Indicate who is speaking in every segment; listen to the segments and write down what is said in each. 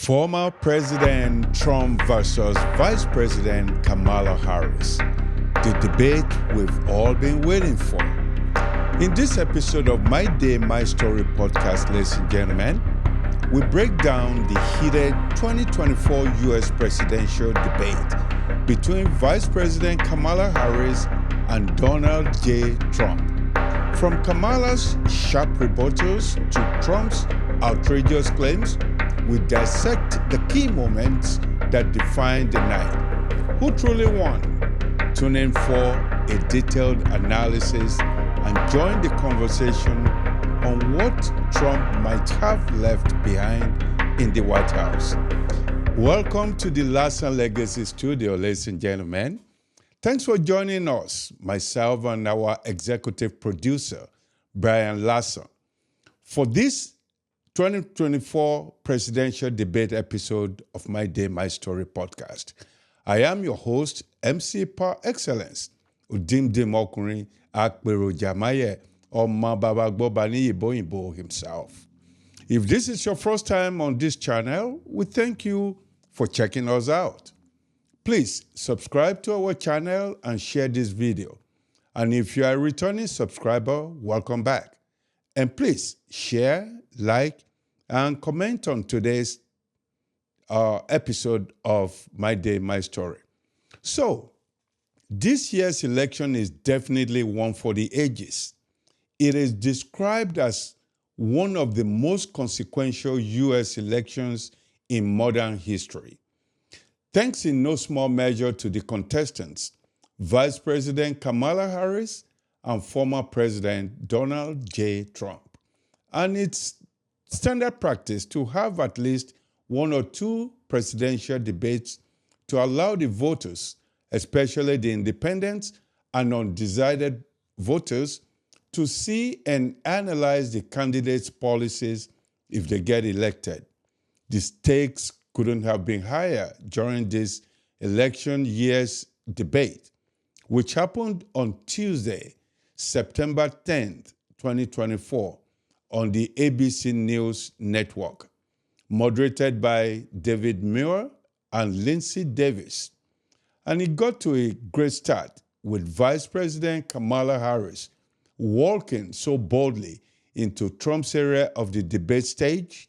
Speaker 1: Former President Trump versus Vice President Kamala Harris, the debate we've all been waiting for. In this episode of My Day, My Story podcast, ladies and gentlemen, we break down the heated 2024 U.S. presidential debate between Vice President Kamala Harris and Donald J. Trump. From Kamala's sharp rebuttals to Trump's outrageous claims, we dissect the key moments that defined the night. Who truly won? Tune in for a detailed analysis and join the conversation on what Trump might have left behind in the White House. Welcome to the Larson Legacy Studio, ladies and gentlemen. Thanks for joining us, myself and our executive producer, Brian Larson, for this 2024 presidential debate episode of My Day, My Story podcast. I am your host, MC par excellence, Udim Demokuri Akbero Jamaye, or Mababa Gbobani Yibo himself. If this is your first time on this channel, we thank you for checking us out. Please subscribe to our channel and share this video. And if you are a returning subscriber, welcome back. And please share, like, and comment on today's episode of My Day, My Story. So, this year's election is definitely one for the ages. It is described as one of the most consequential U.S. elections in modern history. Thanks in no small measure to the contestants, Vice President Kamala Harris and former President Donald J. Trump. And it's standard practice to have at least one or two presidential debates to allow the voters, especially the independents and undecided voters, to see and analyze the candidates' policies if they get elected. The stakes couldn't have been higher during this election year's debate, which happened on Tuesday, September 10th, 2024, on the ABC News Network, moderated by David Muir and Lindsay Davis. And it got to a great start with Vice President Kamala Harris walking so boldly into Trump's area of the debate stage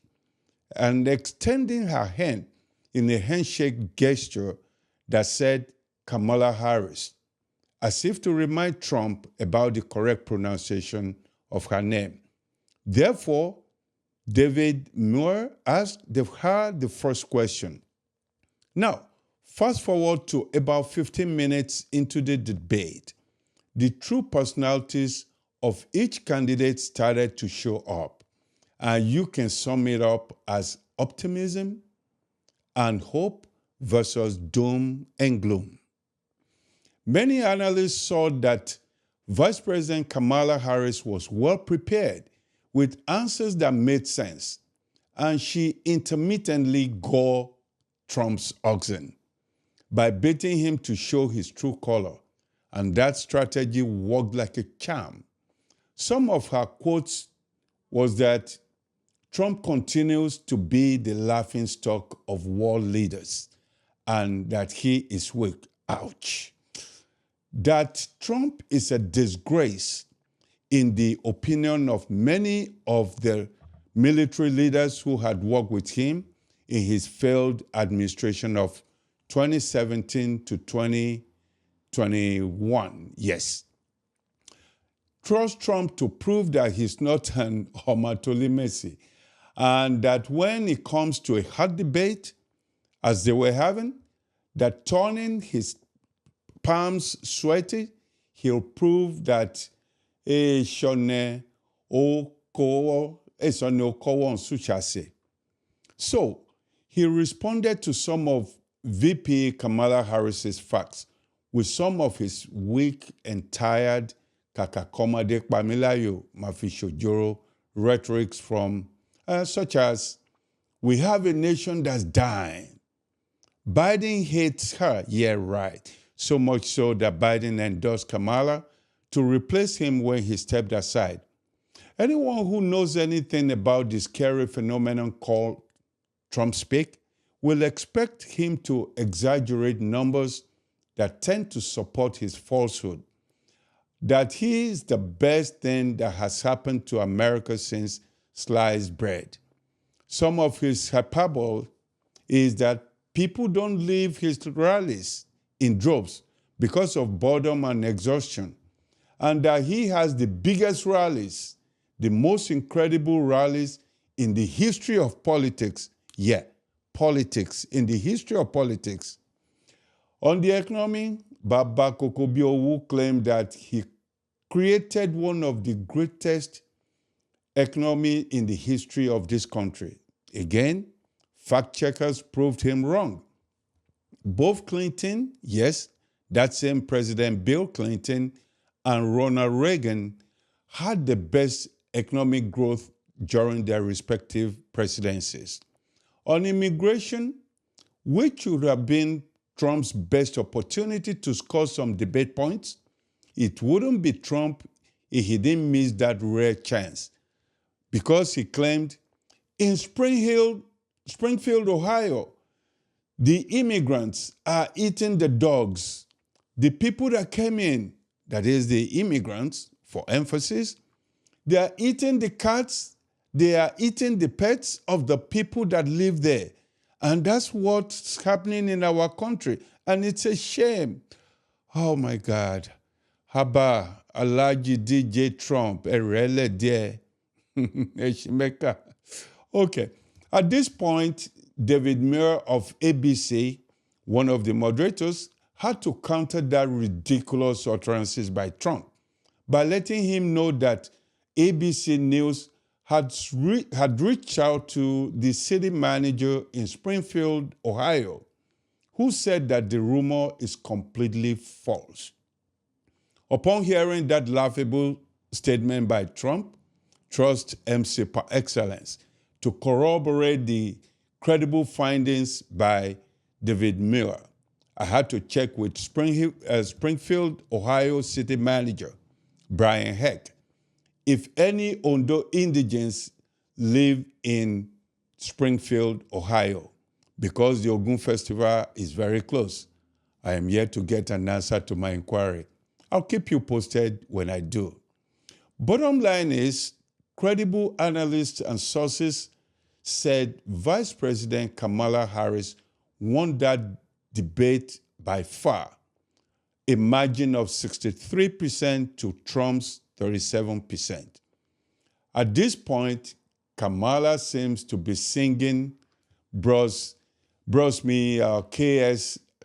Speaker 1: and extending her hand in a handshake gesture that said Kamala Harris, as if to remind Trump about the correct pronunciation of her name. Therefore, David Muir asked her the first question. Now, fast forward to about 15 minutes into the debate. The true personalities of each candidate started to show up, and you can sum it up as optimism and hope versus doom and gloom. Many analysts saw that Vice President Kamala Harris was well prepared with answers that made sense, and she intermittently gored Trump's oxen by baiting him to show his true color, and that strategy worked like a charm. Some of her quotes was that Trump continues to be the laughingstock of world leaders and that he is weak. Ouch. That Trump is a disgrace in the opinion of many of the military leaders who had worked with him in his failed administration of 2017 to 2021. Yes. Trust Trump to prove that he's not an Omatoli Messi, and that when it comes to a hot debate, as they were having, that turning his palms sweaty, he'll prove that so he responded to some of VP Kamala Harris's facts with some of his weak and tired kakakomade pamilayo mafishojoro rhetorics from such as, we have a nation that's dying. Biden hates her. Yeah, right. So much so that Biden endorsed Kamala to replace him when he stepped aside. Anyone who knows anything about the scary phenomenon called Trump speak will expect him to exaggerate numbers that tend to support his falsehood, that he is the best thing that has happened to America since sliced bread. Some of his hyperbole is that people don't leave his rallies in droves because of boredom and exhaustion, and that he has the biggest rallies, the most incredible rallies in the history of politics. Yeah, politics, in the history of politics. On the economy, Baba Kokobiowu claimed that he created one of the greatest economy in the history of this country. Again, fact checkers proved him wrong. Both Clinton, yes, that same President Bill Clinton, and Ronald Reagan had the best economic growth during their respective presidencies. On immigration, which would have been Trump's best opportunity to score some debate points, it wouldn't be Trump if he didn't miss that rare chance, because he claimed in Springfield, Ohio, the immigrants are eating the dogs. The people that came in, that is the immigrants, for emphasis, they are eating the cats, they are eating the pets of the people that live there. And that's what's happening in our country. And it's a shame. Oh my God. Haba, Alaji DJ Trump, Erele there. Eshimeka. Okay. At this point, David Muir of ABC, one of the moderators, had to counter that ridiculous utterances by Trump by letting him know that ABC News had reached out to the city manager in Springfield, Ohio, who said that the rumor is completely false. Upon hearing that laughable statement by Trump, trust MC par excellence to corroborate the credible findings by David Muir. I had to check with Springfield, Ohio city manager, Brian Heck, if any Ondo indigents live in Springfield, Ohio, because the Ogun Festival is very close. I am yet to get an answer to my inquiry. I'll keep you posted when I do. Bottom line is, credible analysts and sources said Vice President Kamala Harris won that debate by far, a margin of 63% to Trump's 37%. At this point, Kamala seems to be singing Bros Me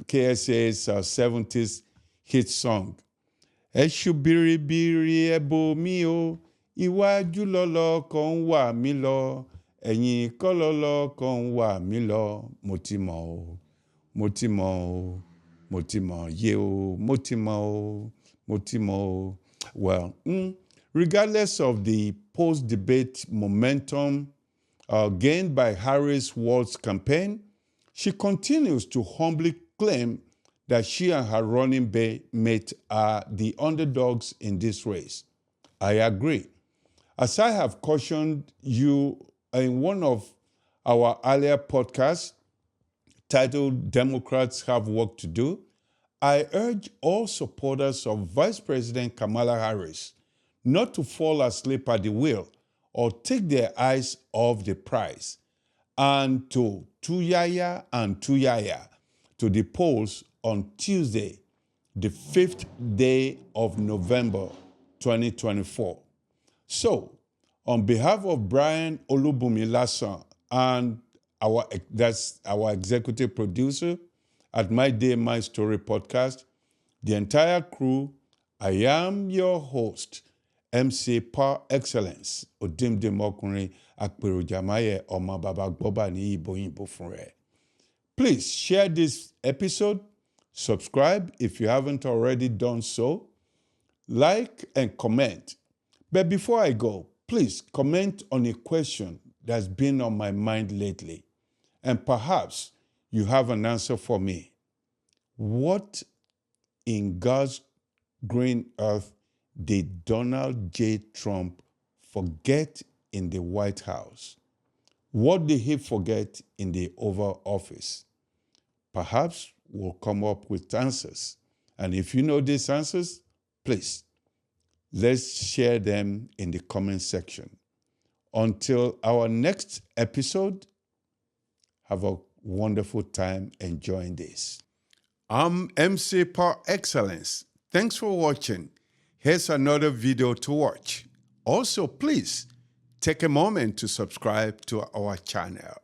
Speaker 1: KSA's 70s hit song. Ẹ̀ṣùbìrìbìrì ẹ̀bò mi o, iwájú lọ́lọ́ kan wà mí lọ, ẹ̀yìn kọ́ lọ́lọ́ kan wà mí lọ, mo ti mọ̀ o, mo ti mọ̀ o, mo ti mọ̀ yé o, mo ti mọ̀ o, mo ti mọ̀ o. Well, regardless of the post-debate momentum gained by Harris' Walz campaign, she continues to humbly claim that she and her running mate are the underdogs in this race. I agree. As I have cautioned you in one of our earlier podcasts titled Democrats Have Work to Do, I urge all supporters of Vice President Kamala Harris not to fall asleep at the wheel or take their eyes off the prize, and to tuyaya to the polls on Tuesday, the 5th day of November, 2024. So, on behalf of Brian Olubumi-Lasson and that's our executive producer at My Day, My Story podcast, the entire crew, I am your host, MC par excellence, Odimdim Okunrin Akperu Jamaye Oma Baba Gboba Ni Ibo Yinbo Funre. Please share this episode, subscribe if you haven't already done so, like and comment. But before I go, please comment on a question that's been on my mind lately, and perhaps you have an answer for me. What in God's green earth did Donald J. Trump forget in the White House? What did he forget in the Oval Office? Perhaps we'll come up with answers. And if you know these answers, please, let's share them in the comment section. Until our next episode, have a wonderful time enjoying this. I'm MC Par Excellence. Thanks for watching. Here's another video to watch. Also, please take a moment to subscribe to our channel.